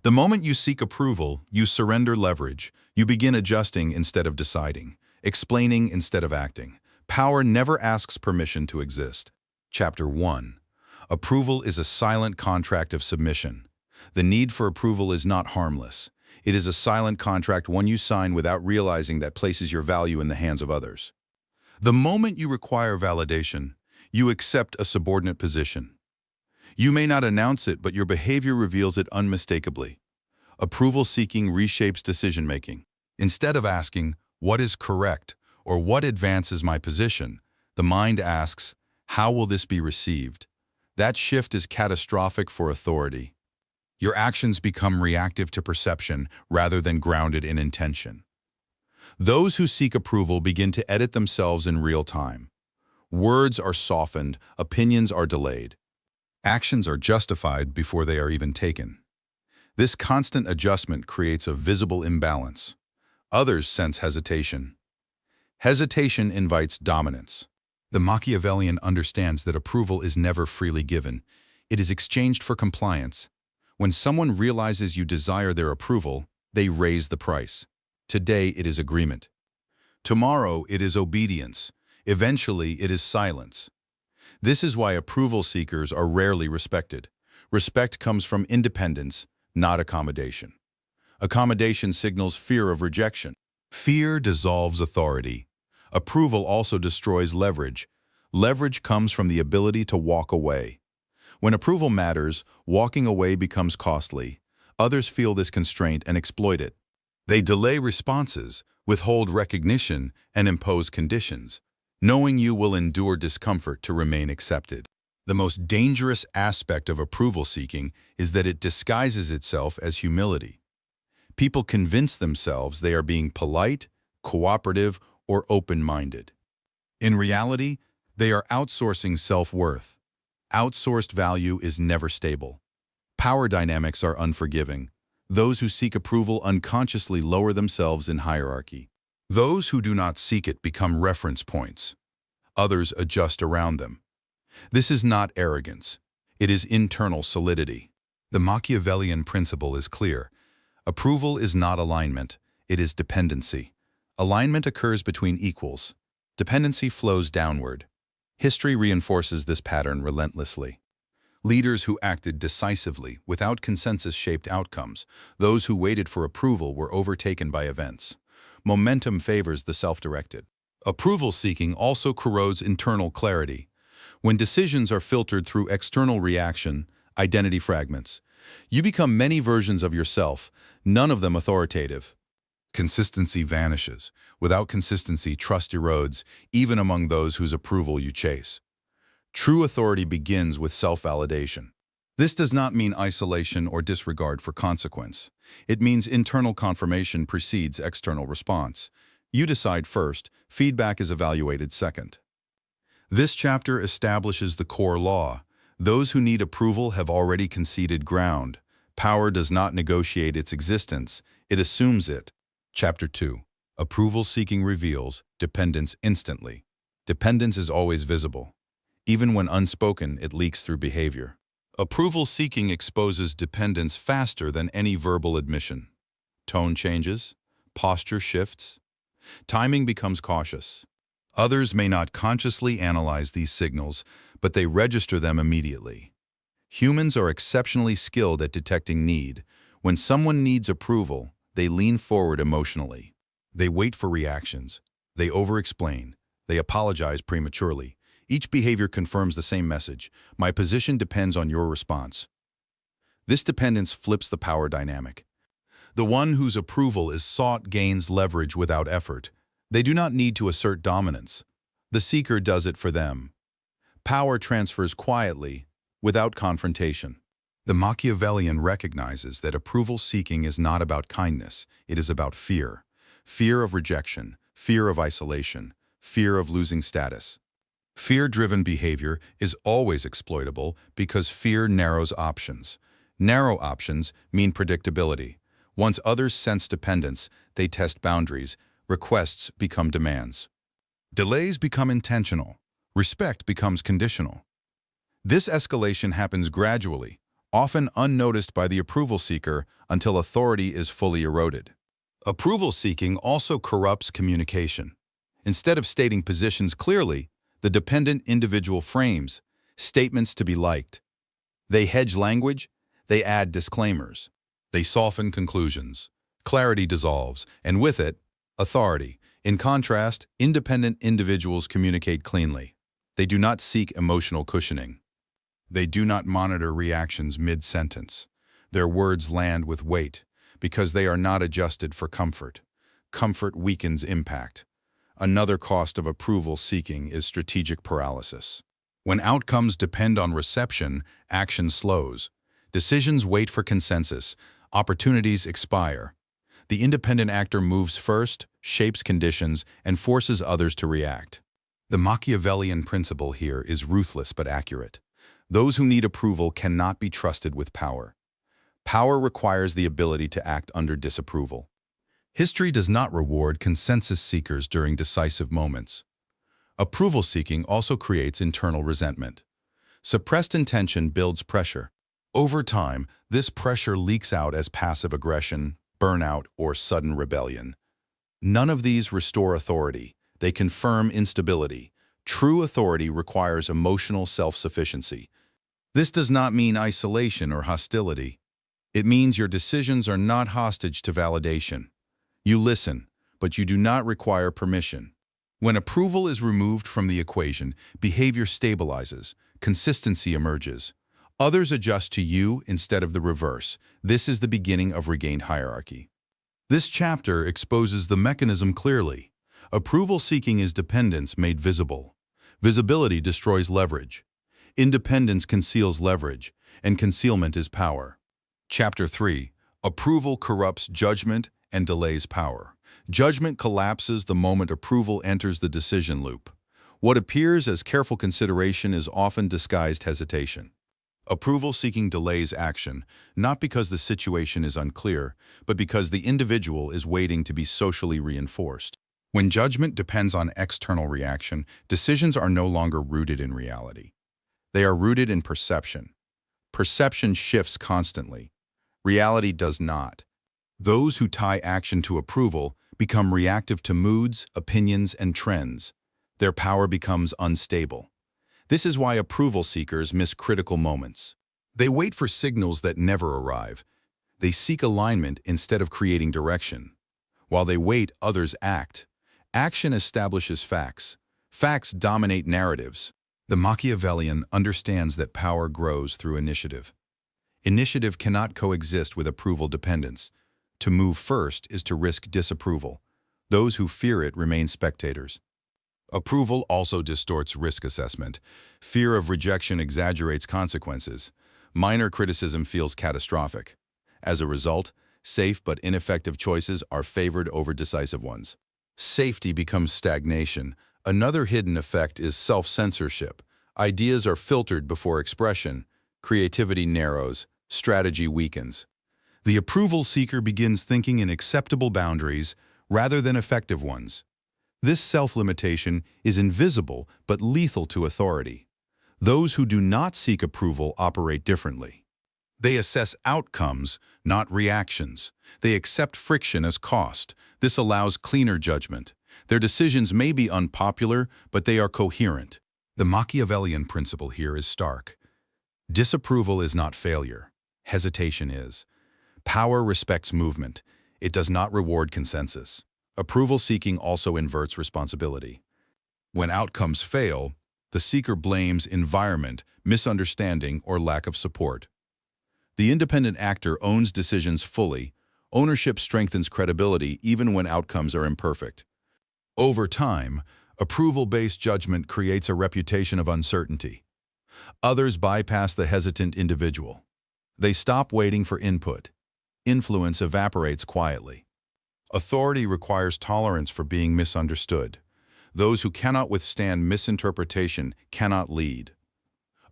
The moment you seek approval, you surrender leverage. You begin adjusting instead of deciding, explaining instead of acting. Power never asks permission to exist. Chapter 1. Approval is a silent contract of submission. The need for approval is not harmless. It is a silent contract, one you sign without realizing that places your value in the hands of others. The moment you require validation, you accept a subordinate position. You may not announce it, but your behavior reveals it unmistakably. Approval-seeking reshapes decision-making. Instead of asking, "What is correct?" or "What advances my position?" the mind asks, "How will this be received?" That shift is catastrophic for authority. Your actions become reactive to perception rather than grounded in intention. Those who seek approval begin to edit themselves in real time. Words are softened, opinions are delayed. Actions are justified before they are even taken. This constant adjustment creates a visible imbalance. Others sense hesitation. Hesitation invites dominance. The Machiavellian understands that approval is never freely given. It is exchanged for compliance. When someone realizes you desire their approval, they raise the price. Today it is agreement. Tomorrow it is obedience. Eventually it is silence. This is why approval seekers are rarely respected. Respect comes from independence, not accommodation. Accommodation signals fear of rejection. Fear dissolves authority. Approval also destroys leverage. Leverage comes from the ability to walk away. When approval matters, walking away becomes costly. Others feel this constraint and exploit it. They delay responses, withhold recognition, and impose conditions, knowing you will endure discomfort to remain accepted. The most dangerous aspect of approval seeking is that it disguises itself as humility. People convince themselves they are being polite, cooperative, or open-minded. In reality, they are outsourcing self-worth. Outsourced value is never stable. Power dynamics are unforgiving. Those who seek approval unconsciously lower themselves in hierarchy. Those who do not seek it become reference points. Others adjust around them. This is not arrogance. It is internal solidity. The Machiavellian principle is clear. Approval is not alignment. It is dependency. Alignment occurs between equals. Dependency flows downward. History reinforces this pattern relentlessly. Leaders who acted decisively, without consensus-shaped outcomes, those who waited for approval were overtaken by events. Momentum favors the self-directed. Approval-seeking also corrodes internal clarity. When decisions are filtered through external reaction, identity fragments. You become many versions of yourself, none of them authoritative. Consistency vanishes. Without consistency, trust erodes, even among those whose approval you chase. True authority begins with self-validation. This does not mean isolation or disregard for consequence. It means internal confirmation precedes external response. You decide first, feedback is evaluated second. This chapter establishes the core law. Those who need approval have already conceded ground. Power does not negotiate its existence, it assumes it. Chapter 2. Approval-seeking reveals dependence instantly. Dependence is always visible. Even when unspoken, it leaks through behavior. Approval-seeking exposes dependence faster than any verbal admission. Tone changes, posture shifts, timing becomes cautious. Others may not consciously analyze these signals, but they register them immediately. Humans are exceptionally skilled at detecting need. When someone needs approval, they lean forward emotionally. They wait for reactions. They over-explain. They apologize prematurely. Each behavior confirms the same message. My position depends on your response. This dependence flips the power dynamic. The one whose approval is sought gains leverage without effort. They do not need to assert dominance. The seeker does it for them. Power transfers quietly, without confrontation. The Machiavellian recognizes that approval-seeking is not about kindness, it is about fear. Fear of rejection, fear of isolation, fear of losing status. Fear-driven behavior is always exploitable because fear narrows options. Narrow options mean predictability. Once others sense dependence, they test boundaries. Requests become demands. Delays become intentional. Respect becomes conditional. This escalation happens gradually, often unnoticed by the approval seeker until authority is fully eroded. Approval seeking also corrupts communication. Instead of stating positions clearly, the dependent individual frames statements to be liked. They hedge language, they add disclaimers. They soften conclusions. Clarity dissolves, and with it, authority. In contrast, independent individuals communicate cleanly. They do not seek emotional cushioning. They do not monitor reactions mid-sentence. Their words land with weight because they are not adjusted for comfort. Comfort weakens impact. Another cost of approval seeking is strategic paralysis. When outcomes depend on reception, action slows. Decisions wait for consensus. Opportunities expire. The independent actor moves first, shapes conditions, and forces others to react. The Machiavellian principle here is ruthless but accurate. Those who need approval cannot be trusted with power. Power requires the ability to act under disapproval. History does not reward consensus seekers during decisive moments. Approval seeking also creates internal resentment. Suppressed intention builds pressure. Over time, this pressure leaks out as passive aggression, burnout, or sudden rebellion. None of these restore authority. They confirm instability. True authority requires emotional self-sufficiency. This does not mean isolation or hostility. It means your decisions are not hostage to validation. You listen, but you do not require permission. When approval is removed from the equation, behavior stabilizes, consistency emerges. Others adjust to you instead of the reverse. This is the beginning of regained hierarchy. This chapter exposes the mechanism clearly. Approval seeking is dependence made visible. Visibility destroys leverage. Independence conceals leverage, and concealment is power. Chapter 3. Approval corrupts judgment and delays power. Judgment collapses the moment approval enters the decision loop. What appears as careful consideration is often disguised hesitation. Approval-seeking delays action, not because the situation is unclear, but because the individual is waiting to be socially reinforced. When judgment depends on external reaction, decisions are no longer rooted in reality. They are rooted in perception. Perception shifts constantly. Reality does not. Those who tie action to approval become reactive to moods, opinions, and trends. Their power becomes unstable. This is why approval seekers miss critical moments. They wait for signals that never arrive. They seek alignment instead of creating direction. While they wait, others act. Action establishes facts. Facts dominate narratives. The Machiavellian understands that power grows through initiative. Initiative cannot coexist with approval dependence. To move first is to risk disapproval. Those who fear it remain spectators. Approval also distorts risk assessment. Fear of rejection exaggerates consequences. Minor criticism feels catastrophic. As a result, safe but ineffective choices are favored over decisive ones. Safety becomes stagnation. Another hidden effect is self-censorship. Ideas are filtered before expression. Creativity narrows. Strategy weakens. The approval seeker begins thinking in acceptable boundaries rather than effective ones. This self-limitation is invisible but lethal to authority. Those who do not seek approval operate differently. They assess outcomes, not reactions. They accept friction as cost. This allows cleaner judgment. Their decisions may be unpopular, but they are coherent. The Machiavellian principle here is stark. Disapproval is not failure. Hesitation is. Power respects movement. It does not reward consensus. Approval seeking also inverts responsibility. When outcomes fail, the seeker blames environment, misunderstanding, or lack of support. The independent actor owns decisions fully. Ownership strengthens credibility even when outcomes are imperfect. Over time, approval-based judgment creates a reputation of uncertainty. Others bypass the hesitant individual. They stop waiting for input. Influence evaporates quietly. Authority requires tolerance for being misunderstood. Those who cannot withstand misinterpretation cannot lead.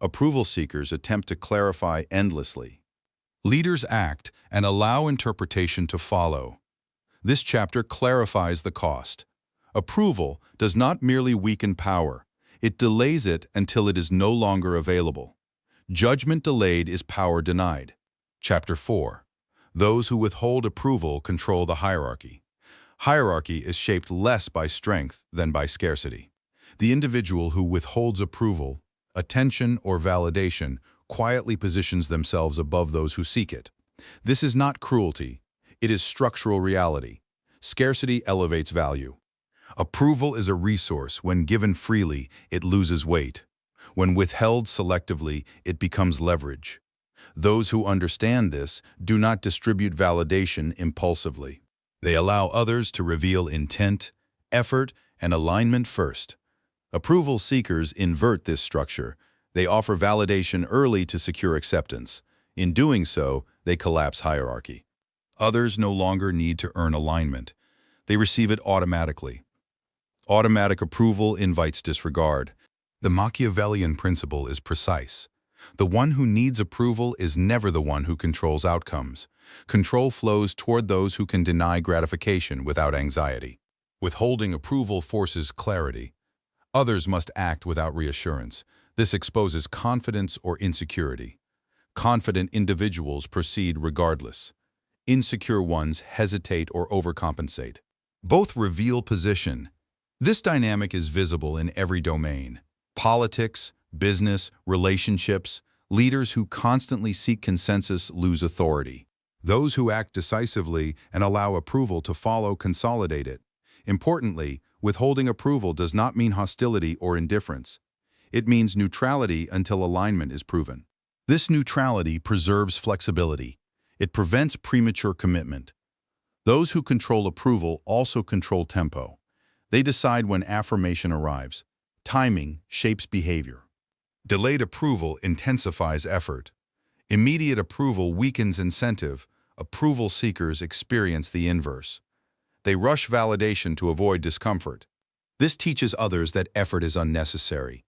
Approval seekers attempt to clarify endlessly. Leaders act and allow interpretation to follow. This chapter clarifies the cost. Approval does not merely weaken power. It delays it until it is no longer available. Judgment delayed is power denied. Chapter 4. Those who withhold approval control the hierarchy. Hierarchy is shaped less by strength than by scarcity. The individual who withholds approval, attention, or validation quietly positions themselves above those who seek it. This is not cruelty. It is structural reality. Scarcity elevates value. Approval is a resource. When given freely, it loses weight. When withheld selectively, it becomes leverage. Those who understand this do not distribute validation impulsively. They allow others to reveal intent, effort, and alignment first. Approval seekers invert this structure. They offer validation early to secure acceptance. In doing so, they collapse hierarchy. Others no longer need to earn alignment. They receive it automatically. Automatic approval invites disregard. The Machiavellian principle is precise. The one who needs approval is never the one who controls outcomes. Control flows toward those who can deny gratification without anxiety. Withholding approval forces clarity. Others must act without reassurance. This exposes confidence or insecurity. Confident individuals proceed regardless. Insecure ones hesitate or overcompensate. Both reveal position. This dynamic is visible in every domain. Politics, business, relationships. Leaders who constantly seek consensus lose authority. Those who act decisively and allow approval to follow consolidate it. Importantly, withholding approval does not mean hostility or indifference. It means neutrality until alignment is proven. This neutrality preserves flexibility. It prevents premature commitment. Those who control approval also control tempo. They decide when affirmation arrives. Timing shapes behavior. Delayed approval intensifies effort. Immediate approval weakens incentive. Approval seekers experience the inverse. They rush validation to avoid discomfort. This teaches others that effort is unnecessary.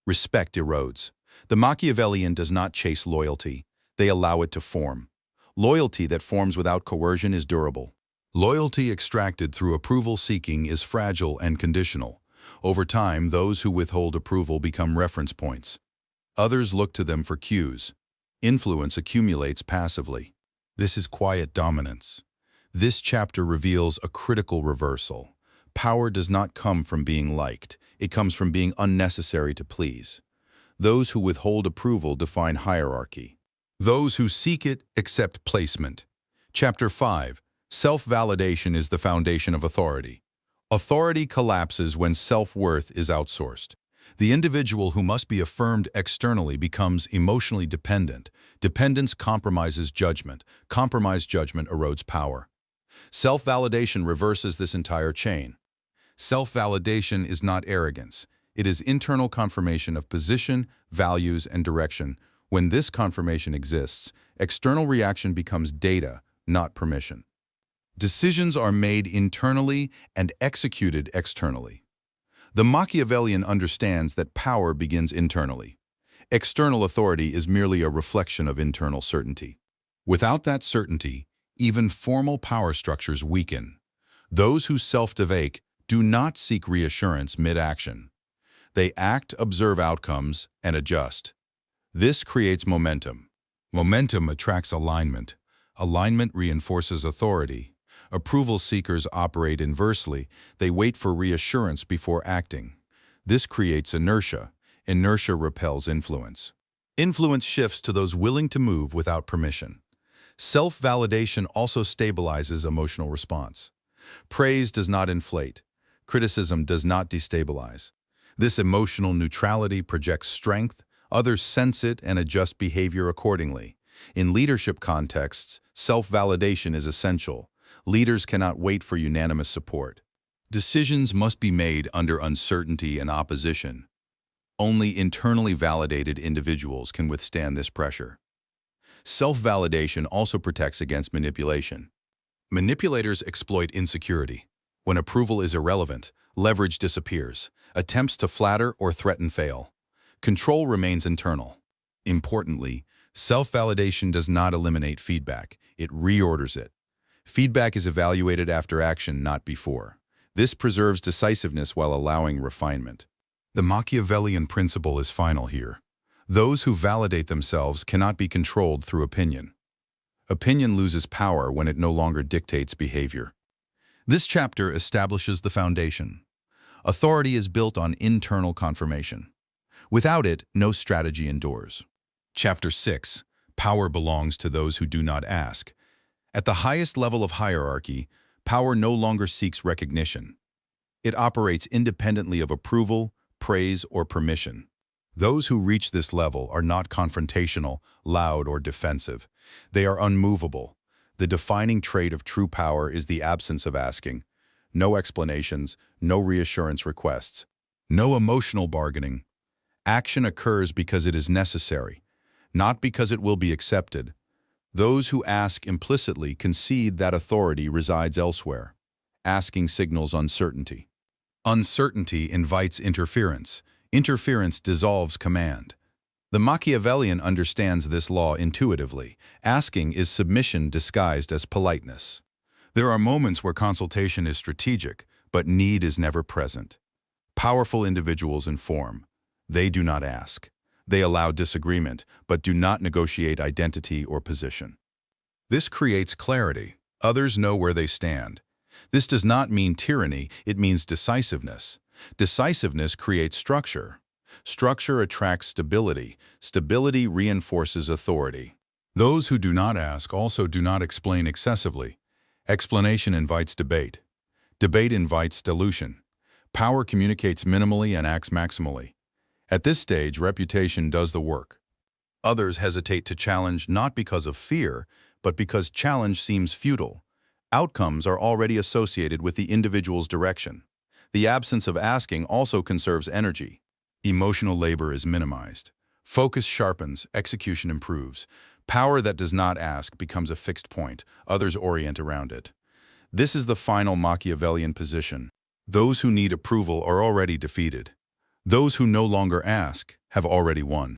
Respect erodes. The Machiavellian does not chase loyalty. They allow it to form. Loyalty that forms without coercion is durable. Loyalty extracted through approval seeking is fragile and conditional. Over time, those who withhold approval become reference points. Others look to them for cues. Influence accumulates passively. This is quiet dominance. This chapter reveals a critical reversal. Power does not come from being liked. It comes from being unnecessary to please. Those who withhold approval define hierarchy. Those who seek it accept placement. Chapter 5. Self-validation is the foundation of authority. Authority collapses when self-worth is outsourced. The individual who must be affirmed externally becomes emotionally dependent. Dependence compromises judgment. Compromised judgment erodes power. Self-validation reverses this entire chain. Self-validation is not arrogance. It is internal confirmation of position, values, and direction. When this confirmation exists, external reaction becomes data, not permission. Decisions are made internally and executed externally. The Machiavellian understands that power begins internally. External authority is merely a reflection of internal certainty. Without that certainty, even formal power structures weaken. Those who self-devake do not seek reassurance mid-action. They act, observe outcomes, and adjust. This creates momentum. Momentum attracts alignment. Alignment reinforces authority. Approval seekers operate inversely. They wait for reassurance before acting. This creates inertia. Inertia repels influence. Influence shifts to those willing to move without permission. Self-validation also stabilizes emotional response. Praise does not inflate. Criticism does not destabilize. This emotional neutrality projects strength. Others sense it and adjust behavior accordingly. In leadership contexts, self-validation is essential. Leaders cannot wait for unanimous support. Decisions must be made under uncertainty and opposition. Only internally validated individuals can withstand this pressure. Self-validation also protects against manipulation. Manipulators exploit insecurity. When approval is irrelevant, leverage disappears. Attempts to flatter or threaten fail. Control remains internal. Importantly, self-validation does not eliminate feedback. It reorders it. Feedback is evaluated after action, not before. This preserves decisiveness while allowing refinement. The Machiavellian principle is final here. Those who validate themselves cannot be controlled through opinion. Opinion loses power when it no longer dictates behavior. This chapter establishes the foundation. Authority is built on internal confirmation. Without it, no strategy endures. Chapter 6. Power belongs to those who do not ask. At the highest level of hierarchy, power no longer seeks recognition. It operates independently of approval, praise, or permission. Those who reach this level are not confrontational, loud, or defensive. They are unmovable. The defining trait of true power is the absence of asking. No explanations, no reassurance requests, no emotional bargaining. Action occurs because it is necessary, not because it will be accepted. Those who ask implicitly concede that authority resides elsewhere. Asking signals uncertainty. Uncertainty invites interference. Interference dissolves command. The Machiavellian understands this law intuitively. Asking is submission disguised as politeness. There are moments where consultation is strategic, but need is never present. Powerful individuals inform. They do not ask. They allow disagreement, but do not negotiate identity or position. This creates clarity. Others know where they stand. This does not mean tyranny, it means decisiveness. Decisiveness creates structure. Structure attracts stability. Stability reinforces authority. Those who do not ask also do not explain excessively. Explanation invites debate. Debate invites dilution. Power communicates minimally and acts maximally. At this stage, reputation does the work. Others hesitate to challenge not because of fear, but because challenge seems futile. Outcomes are already associated with the individual's direction. The absence of asking also conserves energy. Emotional labor is minimized. Focus sharpens, execution improves. Power that does not ask becomes a fixed point. Others orient around it. This is the final Machiavellian position. Those who need approval are already defeated. Those who no longer ask have already won.